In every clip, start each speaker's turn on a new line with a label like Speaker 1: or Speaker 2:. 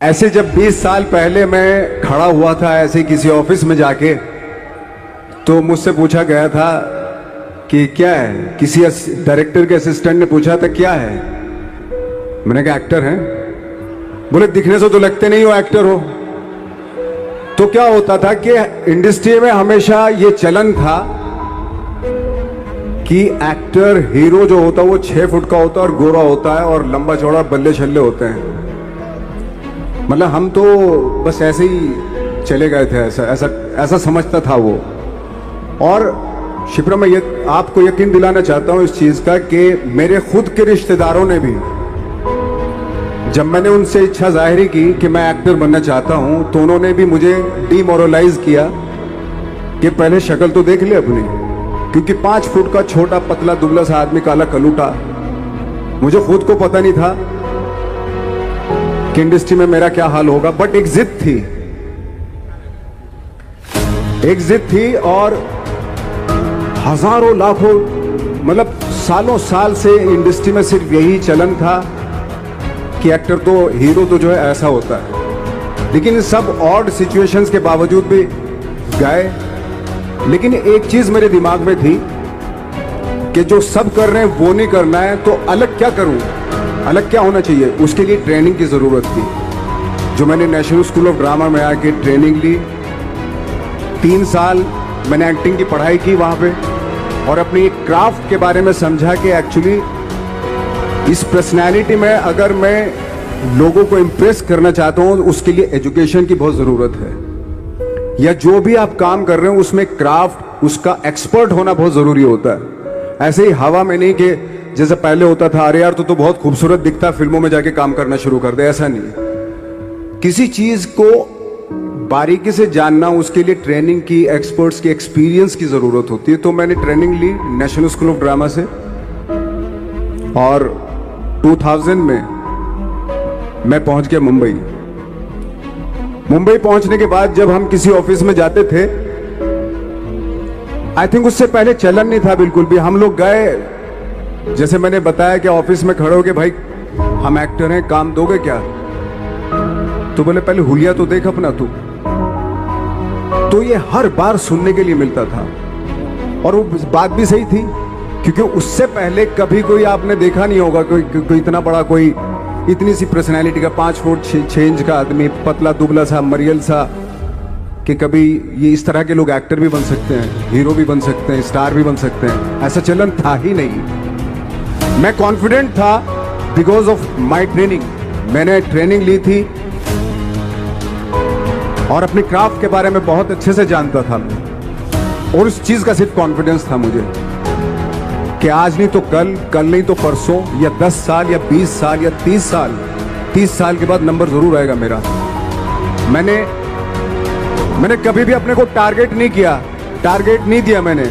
Speaker 1: ऐसे जब 20 साल पहले मैं खड़ा हुआ था ऐसे किसी ऑफिस में जाके, तो मुझसे पूछा गया था कि क्या है। किसी डायरेक्टर के असिस्टेंट ने पूछा था क्या है। मैंने कहा एक्टर हैं। बोले दिखने से तो लगते नहीं हो एक्टर हो। तो क्या होता था कि इंडस्ट्री में हमेशा ये चलन था कि एक्टर हीरो जो होता है वो 6 फुट का होता है और गोरा होता है और लंबा चौड़ा बल्ले छल्ले होते हैं। मतलब हम तो बस ऐसे ही चले गए थे, ऐसा समझता था वो। और शिप्रा, मैं आपको यकीन दिलाना चाहता हूं इस चीज का कि मेरे खुद के रिश्तेदारों ने भी, जब मैंने उनसे इच्छा जाहिर की कि मैं एक्टर बनना चाहता हूं, तो उन्होंने भी मुझे डीमोरलाइज किया कि पहले शक्ल तो देख ले अपनी, क्योंकि 5 फुट का छोटा पतला दुबला सा आदमी, काला कलूटा। मुझे खुद को पता नहीं था कि इंडस्ट्री में मेरा क्या हाल होगा, बट एक जिद थी और हजारों लाखों, मतलब सालों साल से इंडस्ट्री में सिर्फ यही चलन था कि एक्टर तो, हीरो तो जो है ऐसा होता है। लेकिन इन सब ऑड सिचुएशंस के बावजूद भी गए। लेकिन एक चीज मेरे दिमाग में थी कि जो सब कर रहे हैं वो नहीं करना है, तो अलग क्या करूं, अलग क्या होना चाहिए। उसके लिए ट्रेनिंग की जरूरत थी, जो मैंने नेशनल स्कूल ऑफ ड्रामा में आके ट्रेनिंग ली। 3 साल मैंने एक्टिंग की पढ़ाई की वहां पे, और अपनी एक क्राफ्ट के बारे में समझा कि एक्चुअली इस पर्सनैलिटी में अगर मैं लोगों को इंप्रेस करना चाहता हूं, उसके लिए एजुकेशन की बहुत जरूरत है। या जो भी आप काम कर रहे हो उसमें क्राफ्ट, उसका एक्सपर्ट होना बहुत जरूरी होता है। ऐसे ही हवा में नहीं कि जैसे पहले होता था, अरे यार तो बहुत खूबसूरत दिखता, फिल्मों में जाके काम करना शुरू कर दे। ऐसा नहीं, किसी चीज को बारीकी से जानना, उसके लिए ट्रेनिंग की, एक्सपर्ट्स की, एक्सपीरियंस की जरूरत होती है। तो मैंने ट्रेनिंग ली नेशनल स्कूल ऑफ ड्रामा से, और 2000 में मैं पहुंच गया मुंबई। मुंबई पहुंचने के बाद जब हम किसी ऑफिस में जाते थे, आई थिंक उससे पहले चलन नहीं था बिल्कुल भी। हम लोग गए, जैसे मैंने बताया कि ऑफिस में खड़े हो के, भाई हम एक्टर हैं, काम दोगे क्या? तो बोले पहले हुलिया तो देख अपना तू। तो ये हर बार सुनने के लिए मिलता था, और वो बात भी सही थी, क्योंकि उससे पहले कभी कोई आपने देखा नहीं होगा कोई इतना बड़ा, कोई इतनी सी पर्सनैलिटी का 5 फुट 6 इंच का आदमी, पतला दुबला सा मरियल सा, कि कभी ये इस तरह के लोग एक्टर भी बन सकते हैं, हीरो भी बन सकते हैं, स्टार भी बन सकते हैं। ऐसा चलन था ही नहीं। मैं कॉन्फिडेंट था बिकॉज ऑफ माई ट्रेनिंग। मैंने ट्रेनिंग ली थी और अपनी क्राफ्ट के बारे में बहुत अच्छे से जानता था, और उस चीज का सिर्फ कॉन्फिडेंस था मुझे कि आज नहीं तो कल, कल नहीं तो परसों, या 10 साल या 20 साल या 30 साल के बाद नंबर जरूर आएगा मेरा। मैंने कभी भी अपने को टारगेट नहीं दिया मैंने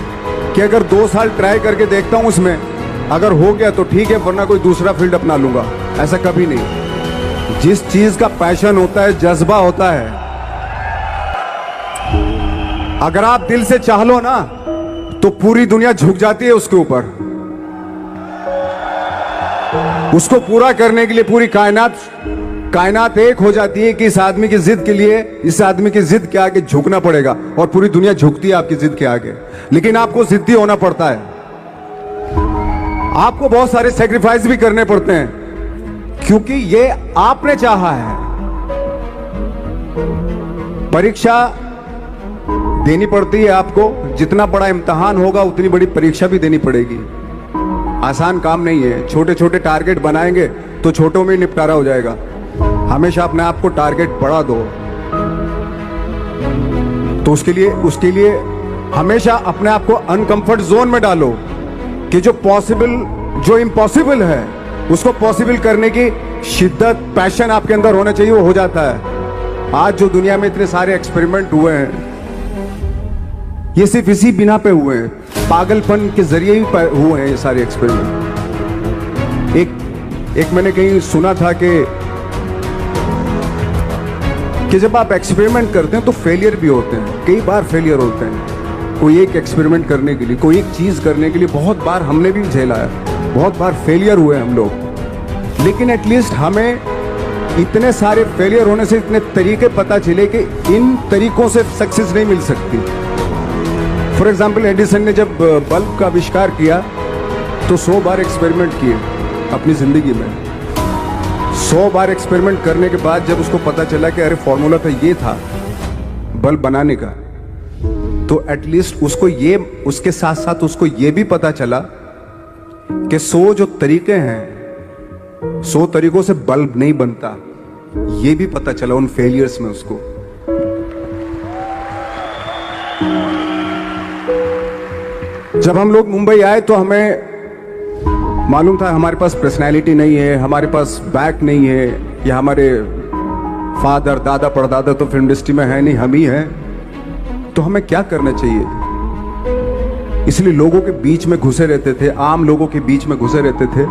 Speaker 1: कि अगर 2 साल ट्राई करके देखता हूं, उसमें अगर हो गया तो ठीक है, वरना कोई दूसरा फील्ड अपना लूंगा। ऐसा कभी नहीं। जिस चीज का पैशन होता है, जज्बा होता है, अगर आप दिल से चाह लो ना, तो पूरी दुनिया झुक जाती है उसके ऊपर। उसको पूरा करने के लिए पूरी कायनात एक हो जाती है कि इस आदमी की जिद के लिए, इस आदमी की जिद के आगे झुकना पड़ेगा, और पूरी दुनिया झुकती है आपकी जिद के आगे। लेकिन आपको जिद्दी होना पड़ता है, आपको बहुत सारे सेक्रीफाइस भी करने पड़ते हैं, क्योंकि ये आपने चाहा है। परीक्षा देनी पड़ती है आपको, जितना बड़ा इम्तिहान होगा उतनी बड़ी परीक्षा भी देनी पड़ेगी। आसान काम नहीं है। छोटे छोटे टारगेट बनाएंगे तो छोटों में निपटारा हो जाएगा। हमेशा अपने आप को टारगेट बढ़ा दो। तो उसके लिए हमेशा अपने आप को अनकंफर्ट जोन में डालो, कि जो इम्पॉसिबल है उसको पॉसिबल करने की शिद्दत, पैशन आपके अंदर होना चाहिए, वो हो जाता है। आज जो दुनिया में इतने सारे एक्सपेरिमेंट हुए हैं, ये सिर्फ इसी बिना पे हुए हैं, पागलपन के जरिए ही हुए हैं ये सारे एक्सपेरिमेंट। एक मैंने कहीं सुना था कि जब आप एक्सपेरिमेंट करते हैं तो फेलियर भी होते हैं, कई बार फेलियर होते हैं। कोई एक एक्सपेरिमेंट करने के लिए, कोई एक चीज करने के लिए बहुत बार हमने भी झेला है, बहुत बार फेलियर हुए हम लोग। लेकिन एटलीस्ट हमें इतने सारे फेलियर होने से इतने तरीके पता चले कि इन तरीकों से सक्सेस नहीं मिल सकती। फॉर एग्जाम्पल, एडिसन ने जब बल्ब का आविष्कार किया तो 100 बार एक्सपेरिमेंट किए अपनी जिंदगी में। 100 बार एक्सपेरिमेंट करने के बाद जब उसको पता चला कि अरे फॉर्मूला तो ये था बल्ब बनाने का, तो एटलीस्ट उसको ये, उसके साथ साथ उसको ये भी पता चला कि 100 जो तरीके हैं, 100 तरीकों से बल्ब नहीं बनता, ये भी पता चला उन फेलियर्स में उसको। जब हम लोग मुंबई आए तो हमें मालूम था हमारे पास पर्सनैलिटी नहीं है, हमारे पास बैक नहीं है, या हमारे फादर दादा परदादा तो फिल्म इंडस्ट्री में है नहीं, हम ही हैं। तो हमें क्या करना चाहिए? इसलिए लोगों के बीच में घुसे रहते थे, आम लोगों के बीच में घुसे रहते थे,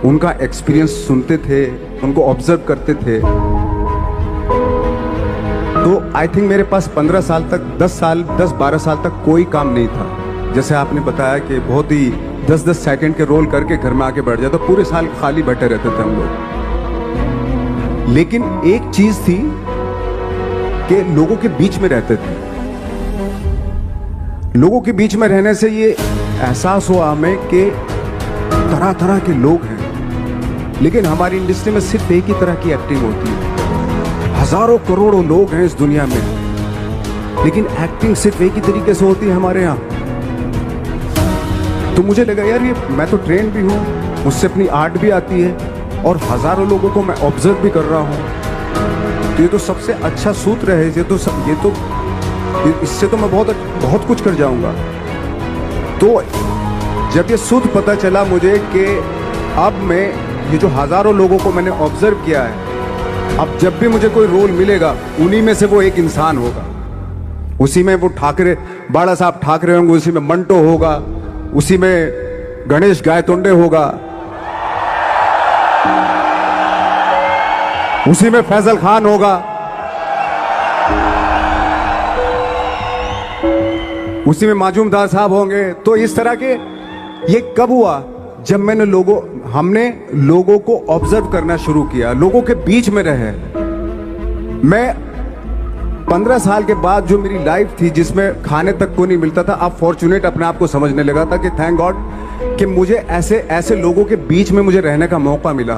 Speaker 1: उनका एक्सपीरियंस सुनते थे, उनको ऑब्जर्व करते थे। तो आई थिंक मेरे पास 15 साल तक, 10-12 साल तक कोई काम नहीं था। जैसे आपने बताया कि बहुत ही 10-10 सेकंड के रोल करके घर में आके बैठ जाता, तो पूरे साल खाली बैठे रहते थे हम लोग। लेकिन एक चीज थी कि लोगों के बीच में रहते थे। लोगों के बीच में रहने से ये एहसास हुआ हमें कि तरह तरह के लोग हैं, लेकिन हमारी इंडस्ट्री में सिर्फ एक ही तरह की एक्टिंग होती है। हजारों करोड़ों लोग हैं इस दुनिया में, लेकिन एक्टिंग सिर्फ एक ही तरीके से होती है हमारे यहाँ। तो मुझे लगा यार, ये मैं तो ट्रेन भी हूँ, मुझसे अपनी आर्ट भी आती है, और हजारों लोगों को मैं ऑब्जर्व भी कर रहा हूँ। तो ये तो सबसे अच्छा सूत्र है, इससे तो मैं बहुत कुछ कर जाऊंगा। तो जब ये सूत्र पता चला मुझे कि अब मैं ये जो हजारों लोगों को मैंने ऑब्जर्व किया है, अब जब भी मुझे कोई रोल मिलेगा उन्हीं में से वो एक इंसान होगा। उसी में वो ठाकरे, बाला साहब ठाकरे होंगे, उसी में मंटो होगा, उसी में गणेश गायतोंडे होगा, उसी में फैजल खान होगा, उसी में माजूमदार साहब होंगे। तो इस तरह के, ये कब हुआ? जब हमने लोगों को ऑब्जर्व करना शुरू किया, लोगों के बीच में रहे। मैं 15 साल के बाद जो मेरी लाइफ थी, जिसमें खाने तक को नहीं मिलता था, अब फॉर्चुनेट अपने आप को समझने लगा था कि थैंक गॉड कि मुझे ऐसे लोगों के बीच में मुझे रहने का मौका मिला।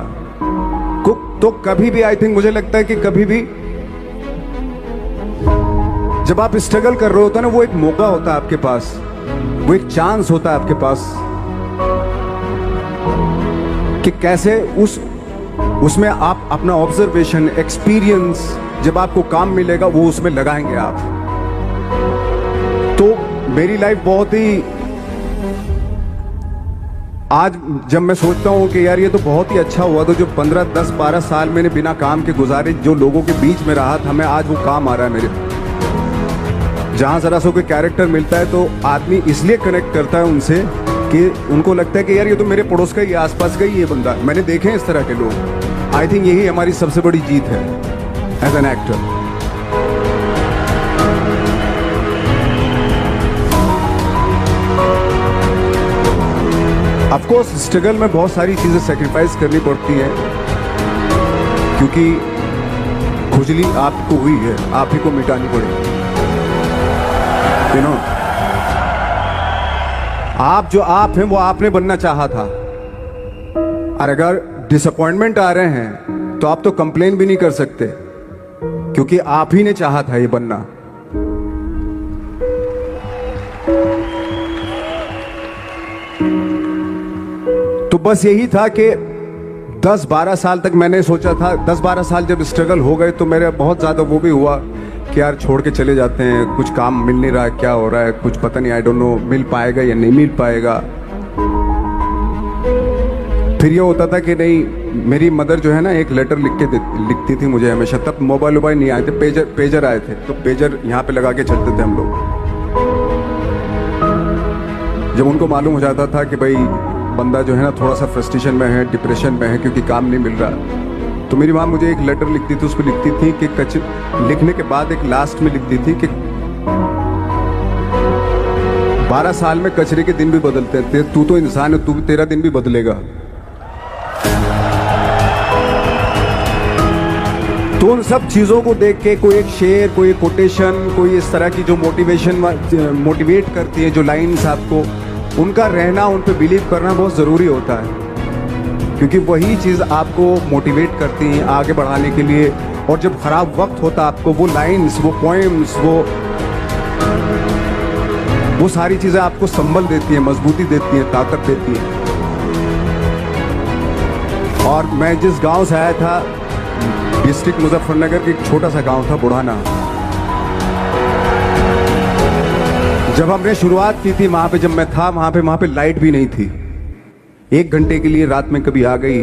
Speaker 1: तो कभी भी, आई थिंक मुझे लगता है कि कभी भी जब आप स्ट्रगल कर रहे होते हैं ना, वो एक मौका होता है आपके पास, वो एक चांस होता है आपके पास कि कैसे उसमें आप अपना ऑब्जर्वेशन, एक्सपीरियंस, जब आपको काम मिलेगा वो उसमें लगाएंगे आप। तो मेरी लाइफ बहुत ही, आज जब मैं सोचता हूँ कि यार ये तो बहुत ही अच्छा हुआ, तो जो 15, 10, 12 साल मैंने बिना काम के गुजारे, जो लोगों के बीच में रहा था मैं, आज वो काम आ रहा है मेरे। जहाँ जरा सा कोई कैरेक्टर मिलता है तो आदमी इसलिए कनेक्ट करता है उनसे कि उनको लगता है कि यार ये तो मेरे पड़ोस का ही, आसपास का ही ये बंदा। मैंने देखे हैं इस तरह के लोग। आई थिंक यही हमारी सबसे बड़ी जीत है as an actor. Of course struggle में बहुत सारी चीजें सेक्रीफाइस करनी पड़ती हैं, क्योंकि खुजली आपको हुई है, आप ही को मिटानी पड़ेगी। आप जो आप हैं वो आपने बनना चाहा था, और अगर डिसअपॉइंटमेंट आ रहे हैं तो आप तो कंप्लेन भी नहीं कर सकते, क्योंकि आप ही ने चाहा था ये बनना। तो बस यही था कि 10-12 साल तक मैंने सोचा था, 10-12 साल जब स्ट्रगल हो गए तो मेरा बहुत ज़्यादा वो भी हुआ कि यार छोड़ के चले जाते हैं, कुछ काम मिल नहीं रहा है, क्या हो रहा है कुछ पता नहीं, आई डोंट नो मिल पाएगा या नहीं मिल पाएगा। फिर ये होता था कि नहीं, मेरी मदर जो है ना एक लेटर लिखती थी मुझे हमेशा। तब मोबाइल नहीं आए थे, पेजर आए थे, तो पेजर यहाँ पे लगा के चलते थे हम लोग। जब उनको मालूम हो जाता था कि भाई बंदा जो है ना थोड़ा सा फ्रस्ट्रेशन में है, डिप्रेशन में है, क्योंकि काम नहीं मिल रहा, तो मेरी माँ मुझे एक लेटर लिखती थी। उसको लिखती थी कि लिखने के बाद एक लास्ट में लिखती थी कि 12 साल में कचरे के दिन भी बदलते थे, तू तो इंसान है, तू तेरा दिन भी बदलेगा। तो उन सब चीज़ों को देख के कोई एक शेर, कोई एक कोटेशन, कोई इस तरह की जो मोटिवेट करती है, जो लाइन्स आपको, उनका रहना, उन पे बिलीव करना बहुत ज़रूरी होता है, क्योंकि वही चीज़ आपको मोटिवेट करती हैं आगे बढ़ाने के लिए। और जब ख़राब वक्त होता है आपको वो लाइन्स, वो पोएम्स, वो सारी चीज़ें आपको संबल देती हैं, मजबूती देती हैं, ताकत देती हैं। और मैं जिस गांव से आया था, डिस्ट्रिक्ट मुजफ्फरनगर के एक छोटा सा गांव था बुढ़ाना, जब हमने शुरुआत की थी वहां पे, जब मैं था वहां पे लाइट भी नहीं थी। 1 घंटे के लिए रात में कभी आ गई,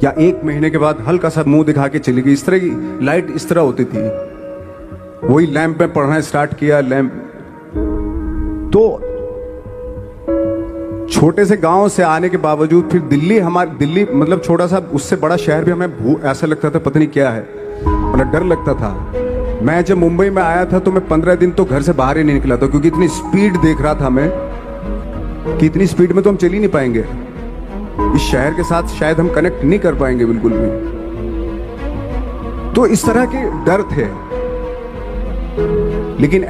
Speaker 1: या 1 महीने के बाद हल्का सा मुंह दिखा के चली गई। इस तरह की लाइट इस तरह होती थी। वही लैंप में पढ़ना स्टार्ट किया, लैंप। तो छोटे से गांव से आने के बावजूद फिर दिल्ली मतलब छोटा सा, उससे बड़ा शहर भी हमें ऐसा लगता था पता नहीं क्या है, मतलब डर लगता था। मैं जब मुंबई में आया था तो मैं 15 दिन तो घर से बाहर ही नहीं निकला था, क्योंकि इतनी स्पीड देख रहा था मैं कि इतनी स्पीड में तो हम चल ही नहीं पाएंगे, इस शहर के साथ शायद हम कनेक्ट नहीं कर पाएंगे बिल्कुल भी। तो इस तरह के डर थे। लेकिन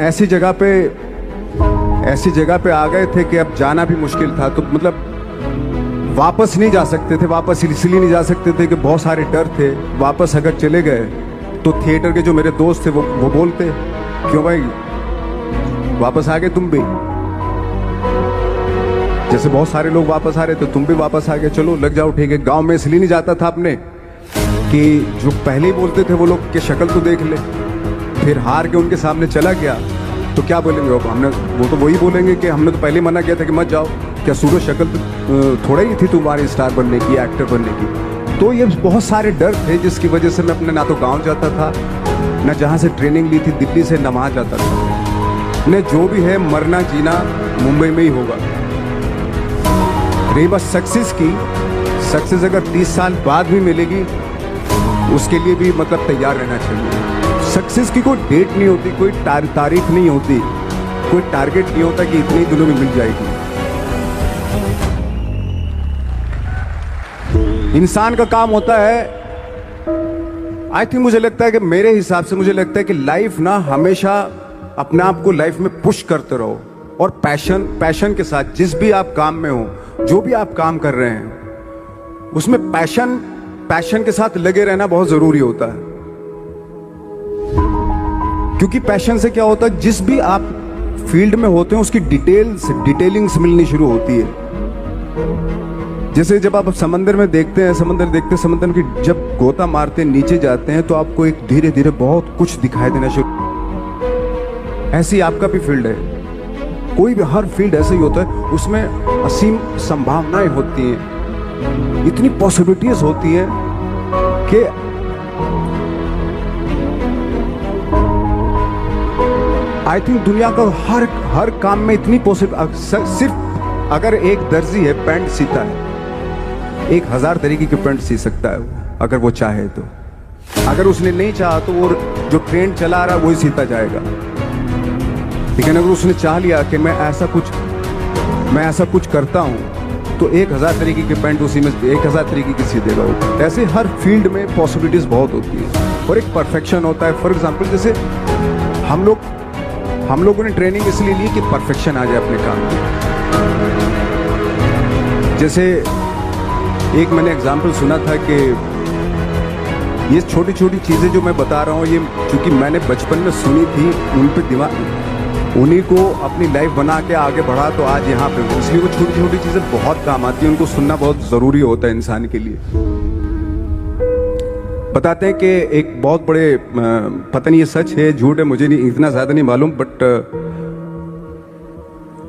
Speaker 1: ऐसी जगह पे आ गए थे कि अब जाना भी मुश्किल था। तो मतलब वापस नहीं जा सकते थे। वापस इसलिए नहीं जा सकते थे कि बहुत सारे डर थे। वापस अगर चले गए तो थिएटर के जो मेरे दोस्त थे वो बोलते, क्यों भाई वापस आ गए तुम भी, जैसे बहुत सारे लोग वापस आ रहे थे तुम भी वापस आ गए, चलो लग जाओ ठीक है। गांव में इसलिए नहीं जाता था अपने कि जो पहले ही बोलते थे वो लोग कि शक्ल तो देख ले, फिर हार के उनके सामने चला गया तो क्या बोलेंगे वो तो वही बोलेंगे कि हमने तो पहले मना किया था कि मत जाओ, क्या सूरज शक्ल थोड़ा ही थी तुम्हारी स्टार बनने की, एक्टर बनने की। तो ये बहुत सारे डर थे जिसकी वजह से मैं अपने ना तो गांव जाता था, ना जहां से ट्रेनिंग ली थी दिल्ली से, ना वहां जाता था। ने जो भी है मरना जीना मुंबई में ही होगा। रही बात सक्सेस की, सक्सेस अगर 30 साल बाद भी मिलेगी उसके लिए भी मतलब तैयार रहना चाहिए। सक्सेस की कोई डेट नहीं होती, कोई तारीख नहीं होती, कोई टारगेट नहीं होता कि इतने दिनों में मिल जाएगी। इंसान का काम होता है, आई थिंक मुझे लगता है कि मेरे हिसाब से मुझे लगता है कि लाइफ ना हमेशा अपने आप को लाइफ में पुश करते रहो, और पैशन के साथ जिस भी आप काम में हो, जो भी आप काम कर रहे हैं उसमें पैशन के साथ लगे रहना बहुत जरूरी होता है। क्योंकि पैशन से क्या होता है, जिस भी आप फील्ड में होते हैं उसकी डिटेलिंग्स मिलनी शुरू होती है। जैसे जब आप समंदर में देखते हैं, समंदर की जब गोता मारते हैं, नीचे जाते हैं तो आपको एक धीरे धीरे बहुत कुछ दिखाई देना शुरू। ऐसी आपका भी फील्ड है, कोई भी हर फील्ड ऐसे ही होता है, उसमें असीम संभावनाएं होती हैं, इतनी पॉसिबिलिटीज होती हैं कि आई थिंक दुनिया का हर काम में इतनी सिर्फ अगर एक दर्जी है पैंट सीता है, 1000 तरीके की पैंट सी सकता है वो, अगर वो चाहे तो। अगर उसने नहीं चाहा तो वो जो ट्रेंड चला रहा है वही सीता जाएगा। लेकिन अगर उसने चाह लिया कि मैं ऐसा कुछ करता हूं तो 1000 तरीके की पैंट उसी में 1000 तरीके की सी देगा वो। ऐसे हर फील्ड में पॉसिबिलिटीज बहुत होती है और एक परफेक्शन होता है। फॉर एग्जाम्पल जैसे हम लोगों ने ट्रेनिंग इसलिए ली कि परफेक्शन आ जाए अपने काम में। जैसे एक मैंने एग्जाम्पल सुना था कि ये छोटी छोटी चीज़ें जो मैं बता रहा हूँ, ये चूंकि मैंने बचपन में सुनी थी, उन पे दिमाग, उन्हीं को अपनी लाइफ बना के आगे बढ़ा तो आज यहाँ पे हूँ। इसलिए वो छोटी छोटी चीज़ें बहुत काम आती हैं, उनको सुनना बहुत ज़रूरी होता है इंसान के लिए। बताते हैं कि एक बहुत बड़े, पता नहीं ये सच है झूठ है, मुझे नहीं इतना ज़्यादा नहीं मालूम, बट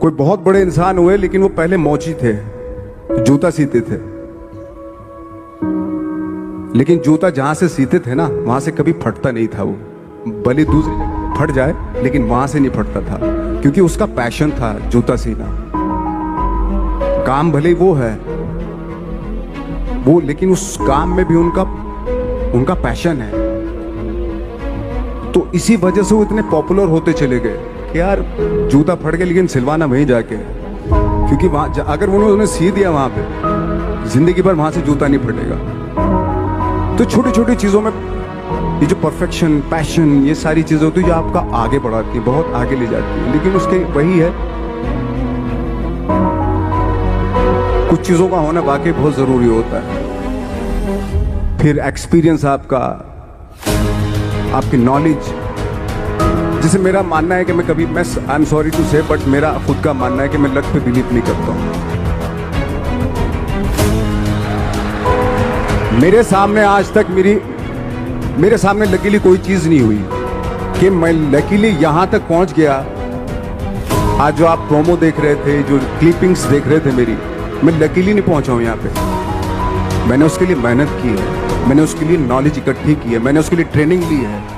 Speaker 1: कोई बहुत बड़े इंसान हुए, लेकिन वो पहले मौची थे, जूता सीते थे। लेकिन जूता जहां से सीते थे ना, वहां से कभी फटता नहीं था वो, भले दूसरी जगह फट जाए लेकिन वहां से नहीं फटता था, क्योंकि उसका पैशन था जूता सीना। काम भले वो है वो, लेकिन उस काम में भी उनका पैशन है। तो इसी वजह से वो इतने पॉपुलर होते चले गए कि यार जूता फट गया लेकिन सिलवाना वहीं जाके, क्योंकि वहां अगर उन्होंने सी दिया वहां पे, जिंदगी भर वहां से जूता नहीं फटेगा। तो छोटी छोटी चीजों में ये जो परफेक्शन, पैशन, ये सारी चीजें होती है जो आपका आगे बढ़ाती है, बहुत आगे ले जाती है। लेकिन उसके वही है, कुछ चीजों का होना वाकई बहुत जरूरी होता है। फिर एक्सपीरियंस आपका, आपकी नॉलेज। जैसे मेरा मानना है कि मैं कभी, आई एम सॉरी टू से, बट मेरा खुद का मानना है कि मैं लक पे बिलीव नहीं करता हूं। मेरे सामने आज तक मेरे सामने लकीली कोई चीज नहीं हुई कि मैं लकीली यहां तक पहुंच गया। आज जो आप प्रोमो देख रहे थे, जो क्लिपिंग्स देख रहे थे मेरी, मैं लकीली नहीं पहुंचा हूं यहां पे। मैंने उसके लिए मेहनत की है, मैंने उसके लिए नॉलेज इकट्ठी की है, मैंने उसके लिए ट्रेनिंग ली है।